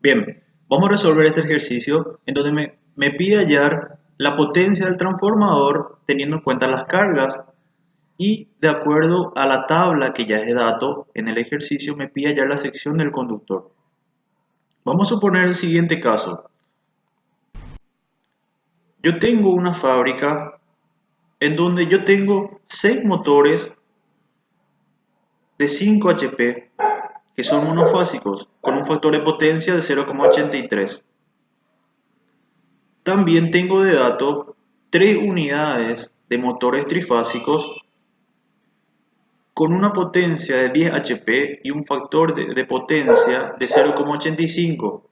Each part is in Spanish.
Bien, vamos a resolver este ejercicio en donde me pide hallar la potencia del transformador teniendo en cuenta las cargas y de acuerdo a la tabla que ya es de dato en el ejercicio me pide hallar la sección del conductor. Vamos a suponer el siguiente caso. Yo tengo una fábrica en donde yo tengo 6 motores de 5 HP que son monofásicos con un factor de potencia de 0,83. También tengo de dato 3 unidades de motores trifásicos con una potencia de 10 HP y un factor de potencia de 0,85.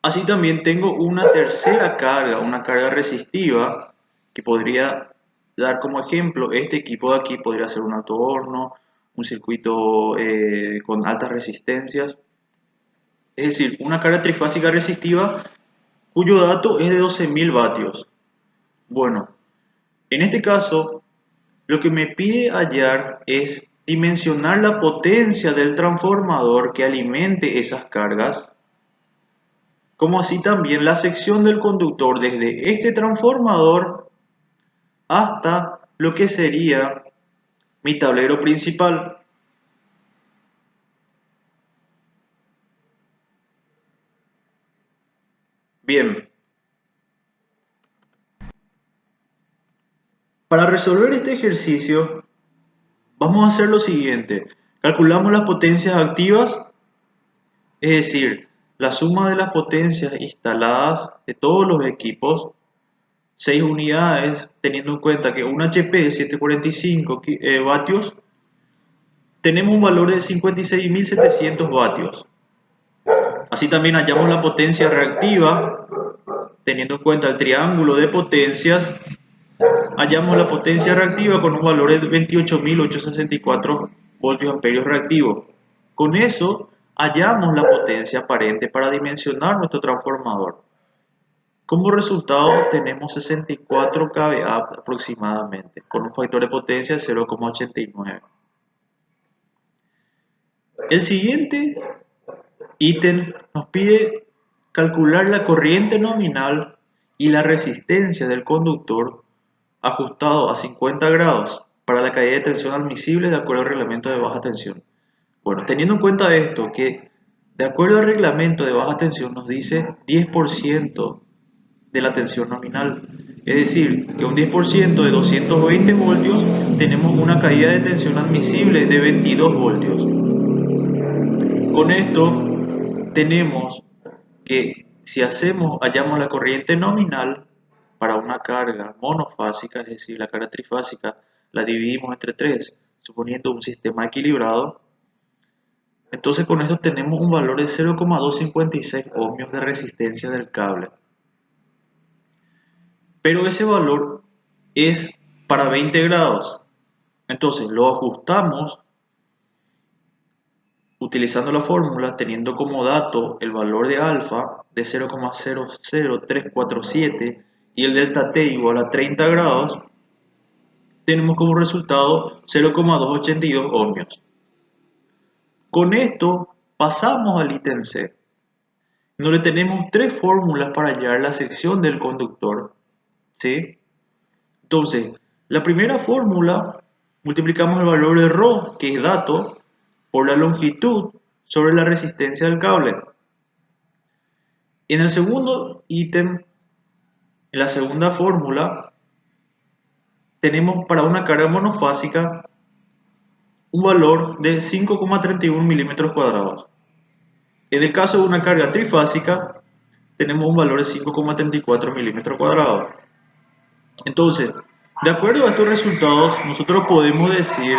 Así también tengo una tercera carga, una carga resistiva, que podría dar como ejemplo, este equipo de aquí podría ser un autohorno, un circuito con altas resistencias. Es decir, una carga trifásica resistiva cuyo dato es de 12.000 vatios. Bueno, en este caso, lo que me pide hallar es dimensionar la potencia del transformador que alimente esas cargas, como así también la sección del conductor desde este transformador hasta lo que sería mi tablero principal. Bien, para resolver este ejercicio vamos a hacer lo siguiente. Calculamos las potencias activas, es decir, la suma de las potencias instaladas de todos los equipos, 6 unidades, teniendo en cuenta que un HP es 745 vatios, tenemos un valor de 56.700 vatios. Así también hallamos la potencia reactiva, teniendo en cuenta el triángulo de potencias, hallamos la potencia reactiva con un valor de 28.864 voltios amperios reactivos. Con eso hallamos la potencia aparente para dimensionar nuestro transformador. Como resultado tenemos 64 kVA aproximadamente, con un factor de potencia de 0,89. El siguiente ítem nos pide calcular la corriente nominal y la resistencia del conductor ajustado a 50 grados para la caída de tensión admisible de acuerdo al reglamento de baja tensión. Bueno, teniendo en cuenta esto, que de acuerdo al reglamento de baja tensión nos dice 10% de la tensión nominal. Es decir, que un 10% de 220 voltios tenemos una caída de tensión admisible de 22 voltios. Con esto tenemos que si hallamos la corriente nominal para una carga monofásica, es decir, la carga trifásica la dividimos entre 3, suponiendo un sistema equilibrado, entonces con esto tenemos un valor de 0,256 ohmios de resistencia del cable. Pero ese valor es para 20 grados. Entonces lo ajustamos utilizando la fórmula, teniendo como dato el valor de alfa de 0,00347 y el delta T igual a 30 grados, tenemos como resultado 0,282 ohmios. Con esto pasamos al ítem C, donde tenemos 3 fórmulas para hallar la sección del conductor. ¿Sí? Entonces, la primera fórmula, multiplicamos el valor de ρ, que es dato, por la longitud sobre la resistencia del cable. En el segundo ítem, en la segunda fórmula, tenemos para una carga monofásica un valor de 5,31 milímetros cuadrados. En el caso de una carga trifásica, tenemos un valor de 5,34 milímetros cuadrados. Entonces, de acuerdo a estos resultados, nosotros podemos decir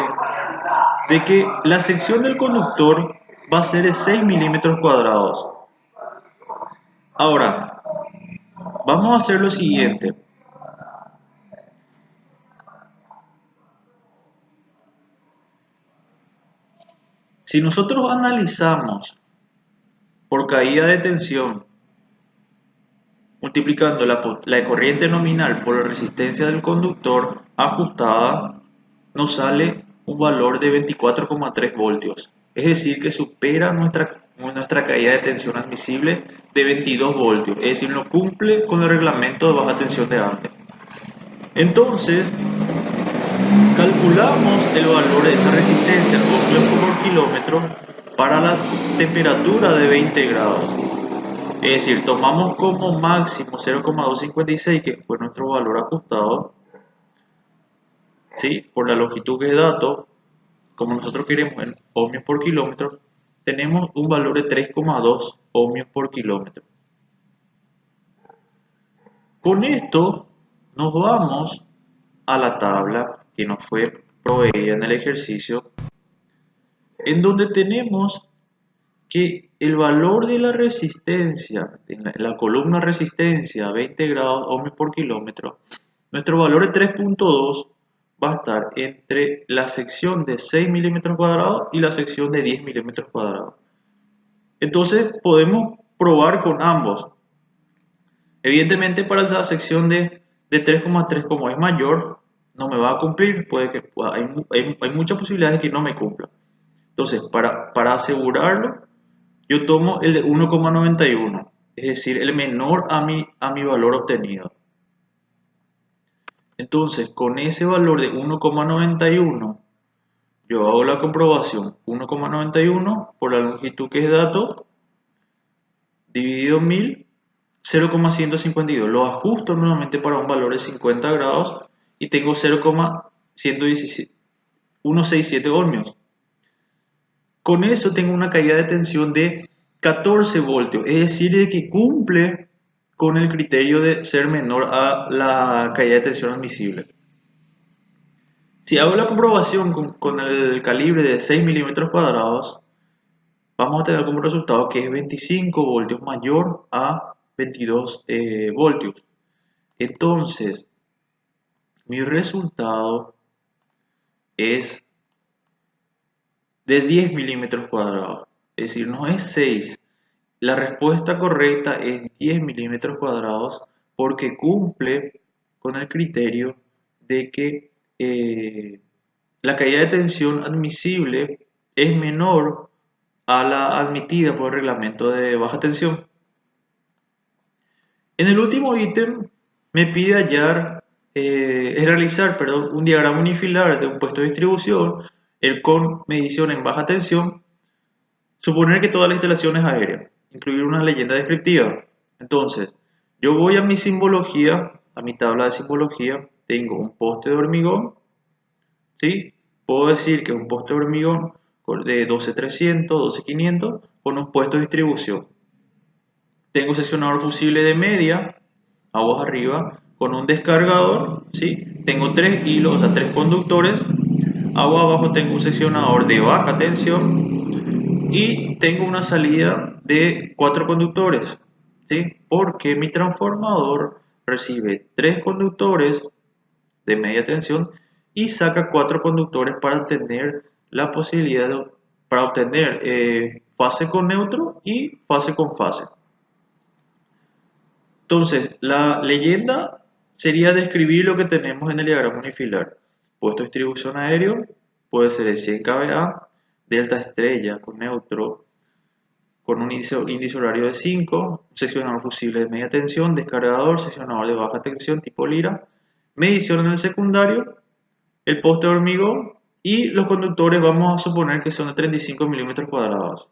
de que la sección del conductor va a ser de 6 milímetros cuadrados. Ahora, vamos a hacer lo siguiente. Si nosotros analizamos por caída de tensión, multiplicando la corriente nominal por la resistencia del conductor ajustada, nos sale un valor de 24,3 voltios. Es decir, que supera nuestra nuestra caída de tensión admisible de 22 voltios, es decir, no cumple con el reglamento de baja tensión de antes. Entonces, calculamos el valor de esa resistencia en ohmios por kilómetro para la temperatura de 20 grados. Es decir, tomamos como máximo 0,256, que fue nuestro valor ajustado, ¿sí? Por la longitud de dato, como nosotros queremos en ohmios por kilómetro, tenemos un valor de 3,2 ohmios por kilómetro. Con esto nos vamos a la tabla que nos fue proveída en el ejercicio, en donde tenemos que el valor de la resistencia, en la columna resistencia a 20 grados ohmios por kilómetro, nuestro valor de 3,2 va a estar entre la sección de 6 milímetros cuadrados y la sección de 10 milímetros cuadrados. Entonces podemos probar con ambos. Evidentemente para la sección de 3,3, como es mayor, no me va a cumplir, hay muchas posibilidades de que no me cumpla. Entonces, para asegurarlo, yo tomo el de 1,91, es decir, el menor a mi valor obtenido. Entonces, con ese valor de 1,91, yo hago la comprobación. 1,91 por la longitud que es dato, dividido 1000, 0,152. Lo ajusto nuevamente para un valor de 50 grados y tengo 0,167 ohmios. Con eso tengo una caída de tensión de 14 voltios, es decir, de que cumple con el criterio de ser menor a la caída de tensión admisible. Si hago la comprobación con el calibre de 6 milímetros cuadrados, vamos a tener como resultado que es 25 voltios mayor a 22 voltios. Entonces, mi resultado es de 10 milímetros cuadrados, es decir, no es 6. La respuesta correcta es 10 milímetros cuadrados porque cumple con el criterio de que la caída de tensión admisible es menor a la admitida por el reglamento de baja tensión. En el último ítem me pide realizar un diagrama unifilar de un puesto de distribución con medición en baja tensión, suponer que toda la instalación es aérea, incluir una leyenda descriptiva. Entonces, yo voy a mi simbología, a mi tabla de simbología, tengo un poste de hormigón, ¿sí? Puedo decir que es un poste de hormigón de 12300, 12500 con un puesto de distribución. Tengo seccionador fusible de media, aguas arriba, con un descargador, ¿sí? Tengo 3 hilos, o sea, 3 conductores. Agua abajo tengo un seccionador de baja tensión y tengo una salida de 4 conductores, ¿sí? Porque mi transformador recibe 3 conductores de media tensión y saca 4 conductores para tener la posibilidad para obtener fase con neutro y fase con fase. Entonces, la leyenda sería describir lo que tenemos en el diagrama unifilar. Puesto de distribución aéreo puede ser el 100 kVA, delta estrella con neutro, con un índice horario de 5, un seccionador fusible de media tensión, descargador, seccionador de baja tensión tipo Lira, medición en el secundario, el poste de hormigón y los conductores vamos a suponer que son de 35 milímetros cuadrados.